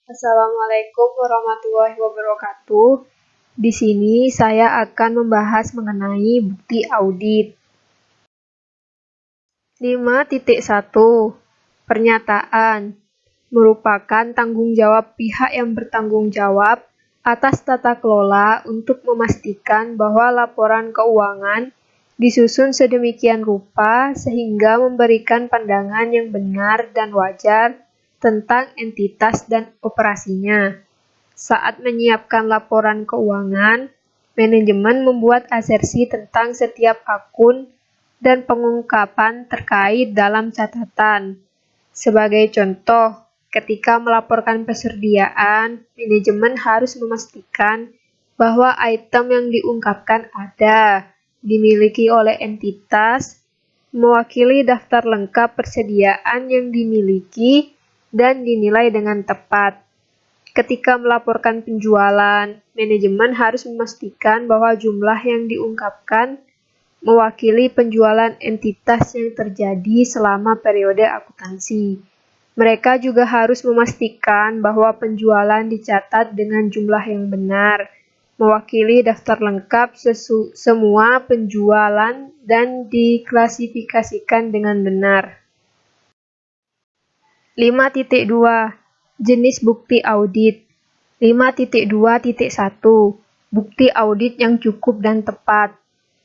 Assalamualaikum warahmatullahi wabarakatuh. Di sini saya akan membahas mengenai bukti audit. 5.1 Pernyataan merupakan tanggung jawab pihak yang bertanggung jawab atas tata kelola untuk memastikan bahwa laporan keuangan disusun sedemikian rupa sehingga memberikan pandangan yang benar dan wajar tentang entitas dan operasinya. Saat menyiapkan laporan keuangan, manajemen membuat asersi tentang setiap akun dan pengungkapan terkait dalam catatan. Sebagai contoh, ketika melaporkan persediaan, manajemen harus memastikan bahwa item yang diungkapkan ada, dimiliki oleh entitas, mewakili daftar lengkap persediaan yang dimiliki, dan dinilai dengan tepat. Ketika melaporkan penjualan, manajemen harus memastikan bahwa jumlah yang diungkapkan mewakili penjualan entitas yang terjadi selama periode akuntansi. Mereka juga harus memastikan bahwa penjualan dicatat dengan jumlah yang benar, mewakili daftar lengkap semua penjualan dan diklasifikasikan dengan benar. 5.2 Jenis bukti audit. 5.2.1 Bukti audit yang cukup dan tepat.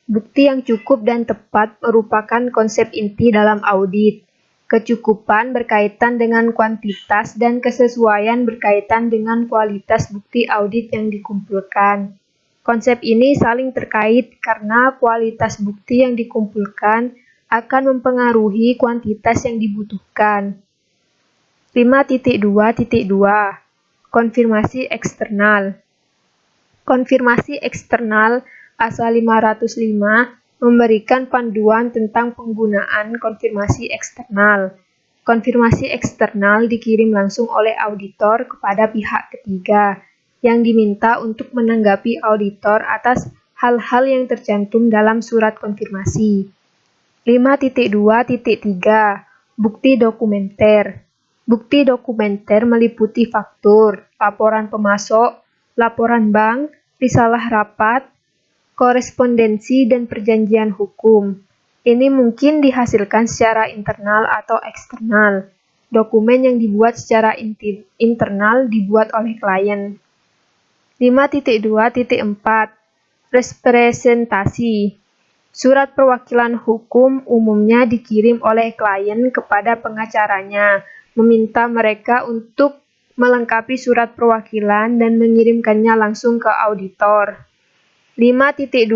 Bukti yang cukup dan tepat merupakan konsep inti dalam audit. Kecukupan berkaitan dengan kuantitas dan kesesuaian berkaitan dengan kualitas bukti audit yang dikumpulkan. Konsep ini saling terkait karena kualitas bukti yang dikumpulkan akan mempengaruhi kuantitas yang dibutuhkan. 5.2.2 Konfirmasi eksternal. Konfirmasi eksternal asal 505 memberikan panduan tentang penggunaan konfirmasi eksternal. Konfirmasi eksternal dikirim langsung oleh auditor kepada pihak ketiga yang diminta untuk menanggapi auditor atas hal-hal yang tercantum dalam surat konfirmasi. 5.2.3 Bukti dokumenter. Bukti dokumenter meliputi faktur, laporan pemasok, laporan bank, risalah rapat, korespondensi, dan perjanjian hukum. Ini mungkin dihasilkan secara internal atau eksternal. Dokumen yang dibuat secara internal dibuat oleh klien. 5.2.4 Representasi. Surat perwakilan hukum umumnya dikirim oleh klien kepada pengacaranya, meminta mereka untuk melengkapi surat perwakilan dan mengirimkannya langsung ke auditor. 5.2.5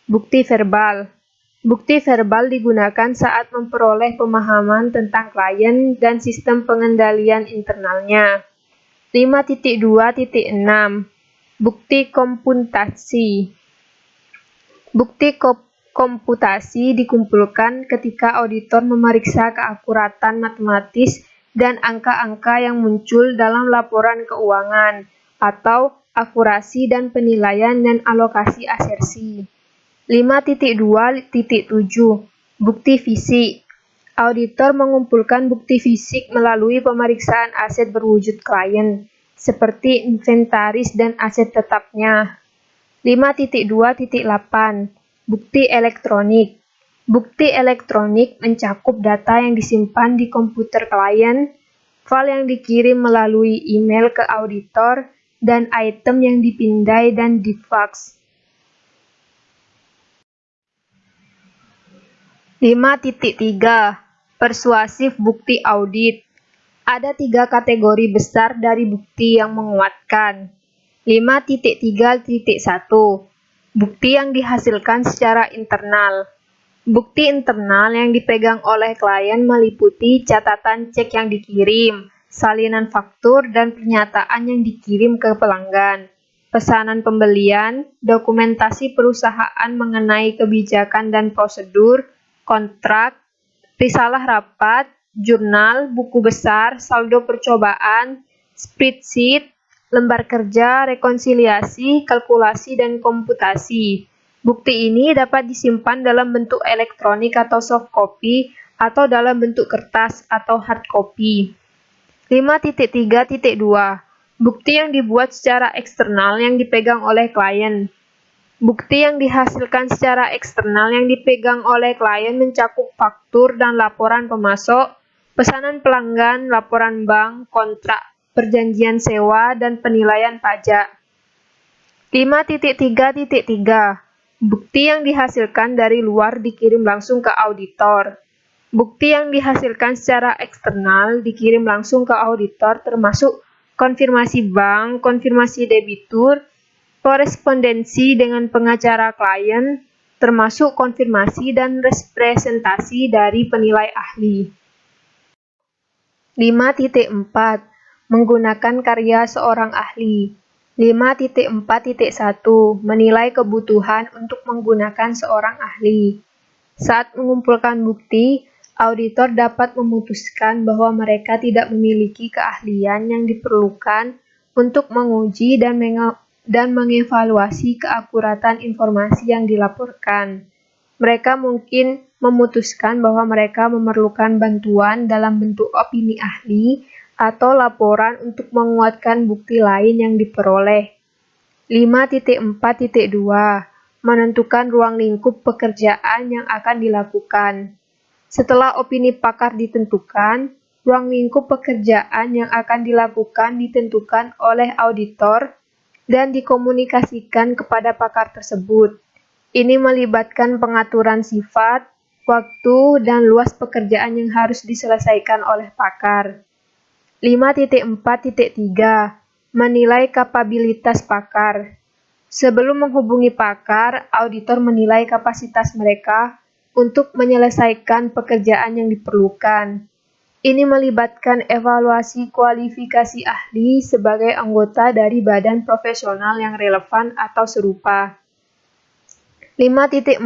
Bukti verbal. Bukti verbal digunakan saat memperoleh pemahaman tentang klien dan sistem pengendalian internalnya. 5.2.6 Bukti komputasi. Bukti komputasi dikumpulkan ketika auditor memeriksa keakuratan matematis dan angka-angka yang muncul dalam laporan keuangan, atau akurasi dan penilaian dan alokasi asersi. 5.2.7 Bukti fisik. Auditor mengumpulkan bukti fisik melalui pemeriksaan aset berwujud klien, seperti inventaris dan aset tetapnya. 5.2.8 Bukti elektronik. Bukti elektronik mencakup data yang disimpan di komputer klien, file yang dikirim melalui email ke auditor, dan item yang dipindai dan difaks. 5.3 Persuasif bukti audit. Ada 3 kategori besar dari bukti yang menguatkan. 5.3.1 Bukti yang dihasilkan secara internal. Bukti internal yang dipegang oleh klien meliputi catatan cek yang dikirim, salinan faktur, dan pernyataan yang dikirim ke pelanggan, pesanan pembelian, dokumentasi perusahaan mengenai kebijakan dan prosedur, kontrak, risalah rapat, jurnal, buku besar, saldo percobaan, spreadsheet, lembar kerja, rekonsiliasi, kalkulasi, dan komputasi. Bukti ini dapat disimpan dalam bentuk elektronik atau soft copy, atau dalam bentuk kertas atau hard copy. 5.3.2 Bukti yang dibuat secara eksternal yang dipegang oleh klien. Bukti yang dihasilkan secara eksternal yang dipegang oleh klien mencakup faktur dan laporan pemasok, pesanan pelanggan, laporan bank, kontrak, perjanjian sewa, dan penilaian pajak. 5.3.3 Bukti yang dihasilkan dari luar dikirim langsung ke auditor. Bukti yang dihasilkan secara eksternal dikirim langsung ke auditor termasuk konfirmasi bank, konfirmasi debitur, korespondensi dengan pengacara klien, termasuk konfirmasi dan representasi dari penilai ahli. 5.4 Menggunakan karya seorang ahli. 5.4.1 Menilai kebutuhan untuk menggunakan seorang ahli. Saat mengumpulkan bukti, auditor dapat memutuskan bahwa mereka tidak memiliki keahlian yang diperlukan untuk menguji dan mengevaluasi keakuratan informasi yang dilaporkan. Mereka mungkin memutuskan bahwa mereka memerlukan bantuan dalam bentuk opini ahli atau laporan untuk menguatkan bukti lain yang diperoleh. 5.4.2 Menentukan ruang lingkup pekerjaan yang akan dilakukan. Setelah opini pakar ditentukan, ruang lingkup pekerjaan yang akan dilakukan ditentukan oleh auditor dan dikomunikasikan kepada pakar tersebut. Ini melibatkan pengaturan sifat, waktu, dan luas pekerjaan yang harus diselesaikan oleh pakar. 5.4.3 Menilai kapabilitas pakar. Sebelum menghubungi pakar, auditor menilai kapasitas mereka untuk menyelesaikan pekerjaan yang diperlukan. Ini melibatkan evaluasi kualifikasi ahli sebagai anggota dari badan profesional yang relevan atau serupa. 5.4.4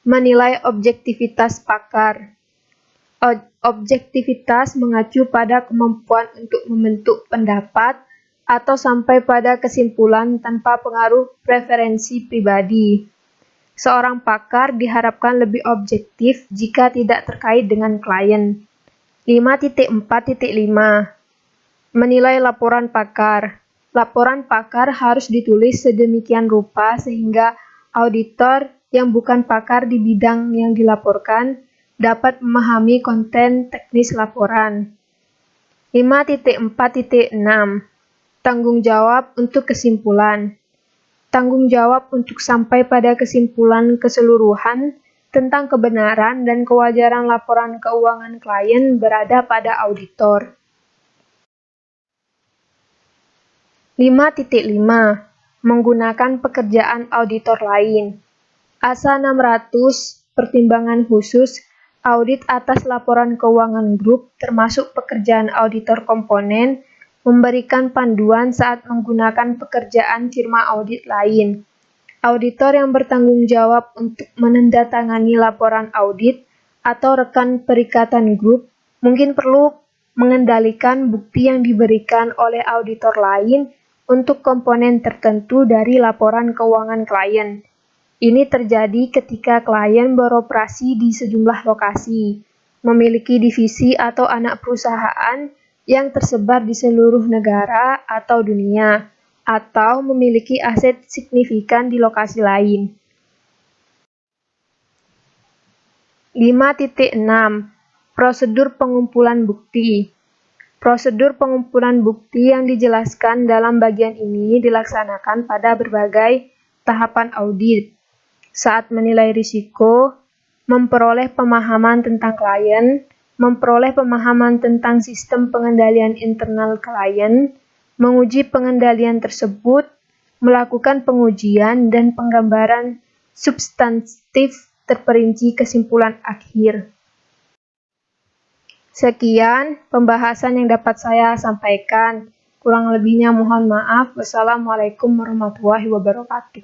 Menilai objektivitas pakar. Objektivitas mengacu pada kemampuan untuk membentuk pendapat atau sampai pada kesimpulan tanpa pengaruh preferensi pribadi. Seorang pakar diharapkan lebih objektif jika tidak terkait dengan klien. 5.4.5 Menilai laporan pakar. Laporan pakar harus ditulis sedemikian rupa sehingga auditor yang bukan pakar di bidang yang dilaporkan dapat memahami konten teknis laporan. 5.4.6 Tanggung jawab untuk kesimpulan. Tanggung jawab untuk sampai pada kesimpulan keseluruhan tentang kebenaran dan kewajaran laporan keuangan klien berada pada auditor. 5.5 Menggunakan pekerjaan auditor lain. ASA 600 Pertimbangan khusus audit atas laporan keuangan grup termasuk pekerjaan auditor komponen memberikan panduan saat menggunakan pekerjaan firma audit lain. Auditor yang bertanggung jawab untuk menandatangani laporan audit atau rekan perikatan grup mungkin perlu mengendalikan bukti yang diberikan oleh auditor lain untuk komponen tertentu dari laporan keuangan klien. Ini terjadi ketika klien beroperasi di sejumlah lokasi, memiliki divisi atau anak perusahaan yang tersebar di seluruh negara atau dunia, atau memiliki aset signifikan di lokasi lain. 5.6 Prosedur pengumpulan bukti. Prosedur pengumpulan bukti yang dijelaskan dalam bagian ini dilaksanakan pada berbagai tahapan audit. Saat menilai risiko, memperoleh pemahaman tentang klien, memperoleh pemahaman tentang sistem pengendalian internal klien, menguji pengendalian tersebut, melakukan pengujian dan penggambaran substantif terperinci kesimpulan akhir. Sekian pembahasan yang dapat saya sampaikan. Kurang lebihnya mohon maaf. Wassalamualaikum warahmatullahi wabarakatuh.